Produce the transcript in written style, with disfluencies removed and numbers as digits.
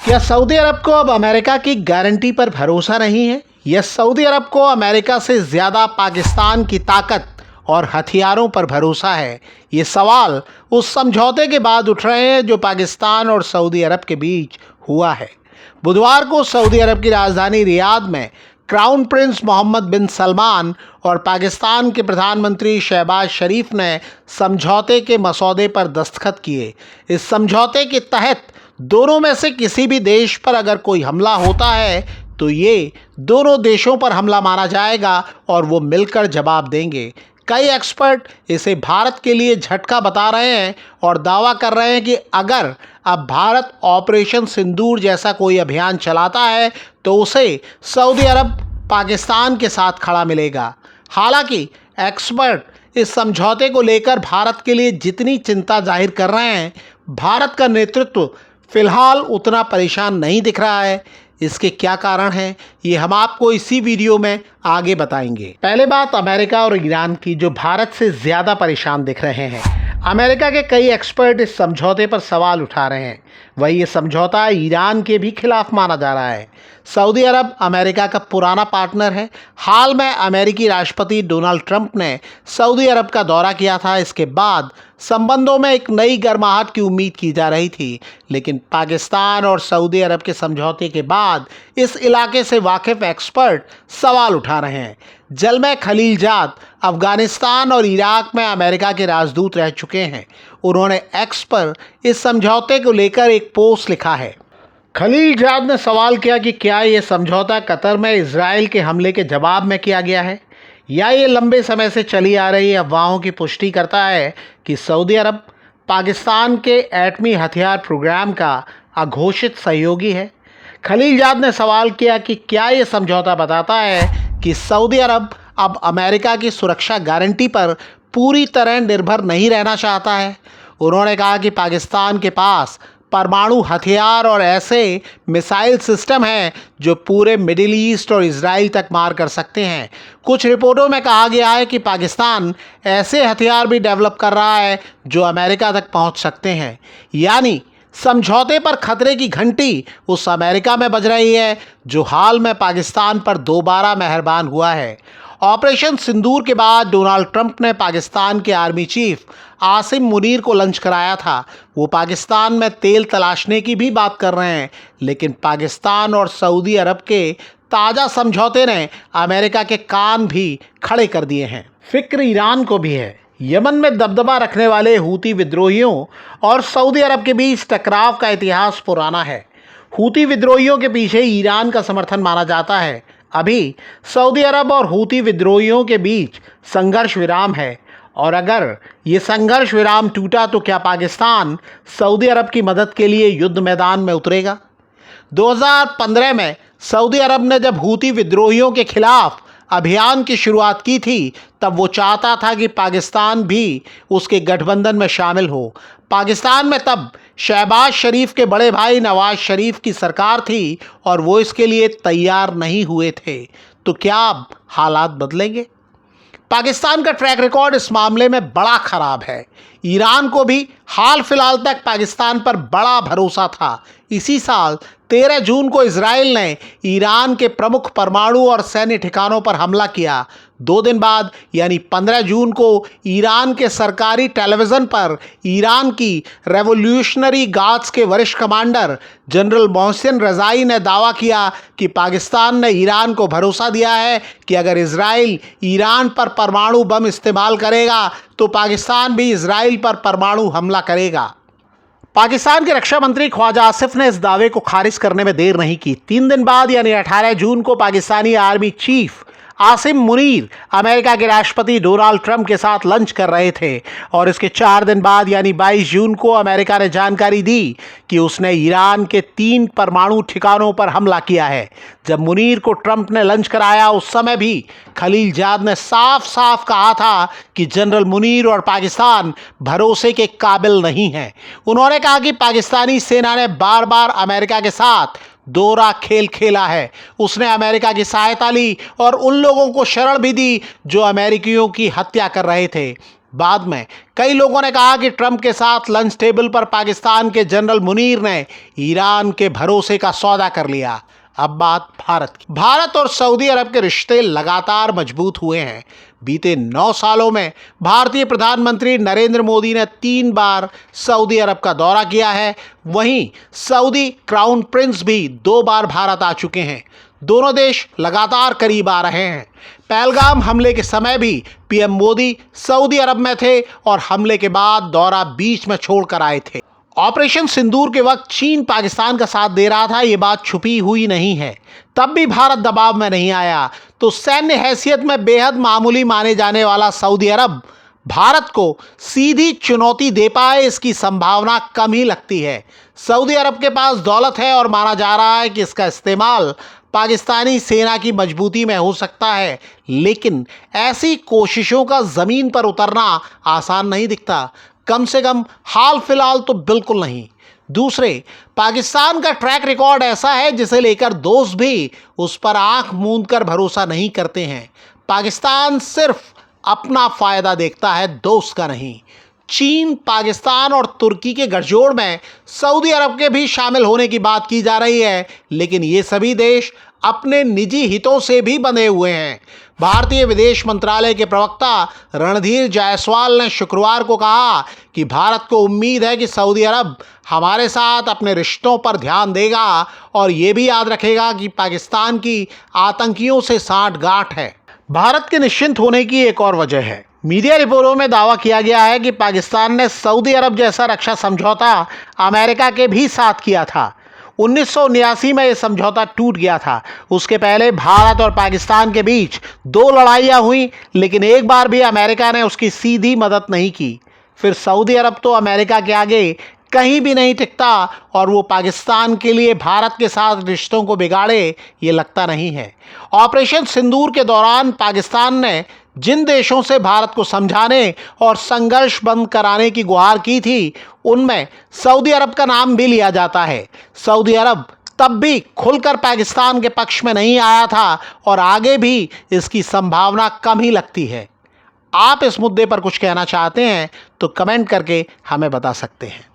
क्या सऊदी अरब को अब अमेरिका की गारंटी पर भरोसा नहीं है? या सऊदी अरब को अमेरिका से ज़्यादा पाकिस्तान की ताकत और हथियारों पर भरोसा है? ये सवाल उस समझौते के बाद उठ रहे हैं जो पाकिस्तान और सऊदी अरब के बीच हुआ है। बुधवार को सऊदी अरब की राजधानी रियाद में क्राउन प्रिंस मोहम्मद बिन सलमान और पाकिस्तान के प्रधानमंत्री शहबाज शरीफ ने समझौते के मसौदे पर दस्तखत किए। इस समझौते के तहत दोनों में से किसी भी देश पर अगर कोई हमला होता है तो ये दोनों देशों पर हमला माना जाएगा और वो मिलकर जवाब देंगे। कई एक्सपर्ट इसे भारत के लिए झटका बता रहे हैं और दावा कर रहे हैं कि अगर अब भारत ऑपरेशन सिंदूर जैसा कोई अभियान चलाता है तो उसे सऊदी अरब पाकिस्तान के साथ खड़ा मिलेगा। हालांकि एक्सपर्ट इस समझौते को लेकर भारत के लिए जितनी चिंता जाहिर कर रहे हैं, भारत का नेतृत्व फिलहाल उतना परेशान नहीं दिख रहा है। इसके क्या कारण हैं, ये हम आपको इसी वीडियो में आगे बताएंगे। पहले बात अमेरिका और ईरान की, जो भारत से ज़्यादा परेशान दिख रहे हैं। अमेरिका के कई एक्सपर्ट इस समझौते पर सवाल उठा रहे हैं। वही ये समझौता ईरान के भी खिलाफ माना जा रहा है। सऊदी अरब अमेरिका का पुराना पार्टनर है। हाल में अमेरिकी राष्ट्रपति डोनाल्ड ट्रंप ने सऊदी अरब का दौरा किया था। इसके बाद संबंधों में एक नई गर्माहट की उम्मीद की जा रही थी, लेकिन पाकिस्तान और सऊदी अरब के समझौते के बाद इस इलाके से वाकिफ एक्सपर्ट सवाल उठा रहे हैं। जलमय खलीलजाद अफगानिस्तान और इराक में अमेरिका के राजदूत रह चुके हैं। उन्होंने एक्स पर इस समझौते को लेकर एक पोस्ट लिखा है। खलीलजाद ने सवाल किया कि क्या ये समझौता कतर में इजराइल के हमले के जवाब में किया गया है, या ये लंबे समय से चली आ रही अफवाहों की पुष्टि करता है कि सऊदी अरब पाकिस्तान के एटमी हथियार प्रोग्राम का अघोषित सहयोगी है। खलीलजाद ने सवाल किया कि क्या ये समझौता बताता है कि सऊदी अरब अब अमेरिका की सुरक्षा गारंटी पर पूरी तरह निर्भर नहीं रहना चाहता है। उन्होंने कहा कि पाकिस्तान के पास परमाणु हथियार और ऐसे मिसाइल सिस्टम हैं जो पूरे मिडिल ईस्ट और इजराइल तक मार कर सकते हैं। कुछ रिपोर्टों में कहा गया है कि पाकिस्तान ऐसे हथियार भी डेवलप कर रहा है जो अमेरिका तक पहुंच सकते हैं। यानी समझौते पर खतरे की घंटी उस अमेरिका में बज रही है जो हाल में पाकिस्तान पर दोबारा मेहरबान हुआ है। ऑपरेशन सिंदूर के बाद डोनाल्ड ट्रंप ने पाकिस्तान के आर्मी चीफ आसिम मुनीर को लंच कराया था। वो पाकिस्तान में तेल तलाशने की भी बात कर रहे हैं, लेकिन पाकिस्तान और सऊदी अरब के ताज़ा समझौते ने अमेरिका के कान भी खड़े कर दिए हैं। फिक्र ईरान को भी है। यमन में दबदबा रखने वाले हूती विद्रोहियों और सऊदी अरब के बीच टकराव का इतिहास पुराना है। हूती विद्रोहियों के पीछे ईरान का समर्थन माना जाता है। अभी सऊदी अरब और हूती विद्रोहियों के बीच संघर्ष विराम है, और अगर ये संघर्ष विराम टूटा तो क्या पाकिस्तान सऊदी अरब की मदद के लिए युद्ध मैदान में उतरेगा? 2015 में सऊदी अरब ने जब हूती विद्रोहियों के खिलाफ अभियान की शुरुआत की थी, तब वो चाहता था कि पाकिस्तान भी उसके गठबंधन में शामिल हो। पाकिस्तान में तब शहबाज शरीफ के बड़े भाई नवाज शरीफ की सरकार थी और वो इसके लिए तैयार नहीं हुए थे। तो क्या अब हालात बदलेंगे? पाकिस्तान का ट्रैक रिकॉर्ड इस मामले में बड़ा खराब है। ईरान को भी हाल फिलहाल तक पाकिस्तान पर बड़ा भरोसा था। इसी साल 13 जून को इजराइल ने ईरान के प्रमुख परमाणु और सैन्य ठिकानों पर हमला किया। 2 दिन बाद यानी 15 जून को ईरान के सरकारी टेलीविज़न पर ईरान की रेवोल्यूशनरी गार्ड्स के वरिष्ठ कमांडर जनरल मोहसिन रज़ाई ने दावा किया कि पाकिस्तान ने ईरान को भरोसा दिया है कि अगर इजराइल ईरान पर परमाणु बम इस्तेमाल करेगा तो पाकिस्तान भी इजराइल पर परमाणु हमला करेगा। पाकिस्तान के रक्षा मंत्री ख्वाजा आसिफ ने इस दावे को खारिज करने में देर नहीं की। 3 दिन बाद यानी 18 जून को Pakistani army chief Asim Munir America के राष्ट्रपति डोनाल्ड ट्रंप के साथ लंच कर रहे थे, और इसके 4 दिन बाद यानी 22 जून को अमेरिका ने जानकारी दी कि उसने ईरान के 3 परमाणु ठिकानों पर हमला किया है। जब मुनीर को ट्रंप ने लंच कराया उस समय भी खलीलजाद ने साफ साफ कहा था कि जनरल मुनीर और पाकिस्तान भरोसे के काबिल नहीं हैं। उन्होंने कहा कि पाकिस्तानी सेना ने बार बार अमेरिका के साथ दोहरा खेल खेला है। उसने अमेरिका की सहायता ली और उन लोगों को शरण भी दी जो अमेरिकियों की हत्या कर रहे थे। बाद में कई लोगों ने कहा कि ट्रंप के साथ लंच टेबल पर पाकिस्तान के जनरल मुनीर ने ईरान के भरोसे का सौदा कर लिया। अब बात भारत की। भारत और सऊदी अरब के रिश्ते लगातार मजबूत हुए हैं। बीते 9 सालों में भारतीय प्रधानमंत्री नरेंद्र मोदी ने 3 बार सऊदी अरब का दौरा किया है। वहीं सऊदी क्राउन प्रिंस भी 2 बार भारत आ चुके हैं। दोनों देश लगातार करीब आ रहे हैं। पहलगाम हमले के समय भी पीएम मोदी सऊदी अरब में थे और हमले के बाद दौरा बीच में छोड़कर आए थे। ऑपरेशन सिंदूर के वक्त चीन पाकिस्तान का साथ दे रहा था, ये बात छुपी हुई नहीं है। तब भी भारत दबाव में नहीं आया, तो सैन्य हैसियत में बेहद मामूली माने जाने वाला सऊदी अरब भारत को सीधी चुनौती दे पाए, इसकी संभावना कम ही लगती है। सऊदी अरब के पास दौलत है और माना जा रहा है कि इसका इस्तेमाल पाकिस्तानी सेना की मजबूती में हो सकता है, लेकिन ऐसी कोशिशों का ज़मीन पर उतरना आसान नहीं दिखता। कम से कम हाल फिलहाल तो बिल्कुल नहीं। दूसरे, पाकिस्तान का ट्रैक रिकॉर्ड ऐसा है जिसे लेकर दोस्त भी उस पर आंख मूंद कर भरोसा नहीं करते हैं। पाकिस्तान सिर्फ अपना फायदा देखता है, दोस्त का नहीं। चीन, पाकिस्तान और तुर्की के गठजोड़ में सऊदी अरब के भी शामिल होने की बात की जा रही है, लेकिन ये सभी देश अपने निजी हितों से भी बंधे हुए हैं। भारतीय विदेश मंत्रालय के प्रवक्ता रणधीर जायसवाल ने शुक्रवार को कहा कि भारत को उम्मीद है कि सऊदी अरब हमारे साथ अपने रिश्तों पर ध्यान देगा और ये भी याद रखेगा कि पाकिस्तान की आतंकियों से सांठगांठ है। भारत के निश्चिंत होने की एक और वजह है। मीडिया रिपोर्टों में दावा किया गया है कि पाकिस्तान ने सऊदी अरब जैसा रक्षा समझौता अमेरिका के भी साथ किया था। 1979 में यह समझौता टूट गया था। उसके पहले भारत और पाकिस्तान के बीच 2 लड़ाइयाँ हुई, लेकिन एक बार भी अमेरिका ने उसकी सीधी मदद नहीं की। फिर सऊदी अरब तो अमेरिका के आगे कहीं भी नहीं टिकता और वो पाकिस्तान के लिए भारत के साथ रिश्तों को बिगाड़े, ये लगता नहीं है। ऑपरेशन सिंदूर के दौरान पाकिस्तान ने जिन देशों से भारत को समझाने और संघर्ष बंद कराने की गुहार की थी, उनमें सऊदी अरब का नाम भी लिया जाता है। सऊदी अरब तब भी खुलकर पाकिस्तान के पक्ष में नहीं आया था और आगे भी इसकी संभावना कम ही लगती है। आप इस मुद्दे पर कुछ कहना चाहते हैं तो कमेंट करके हमें बता सकते हैं।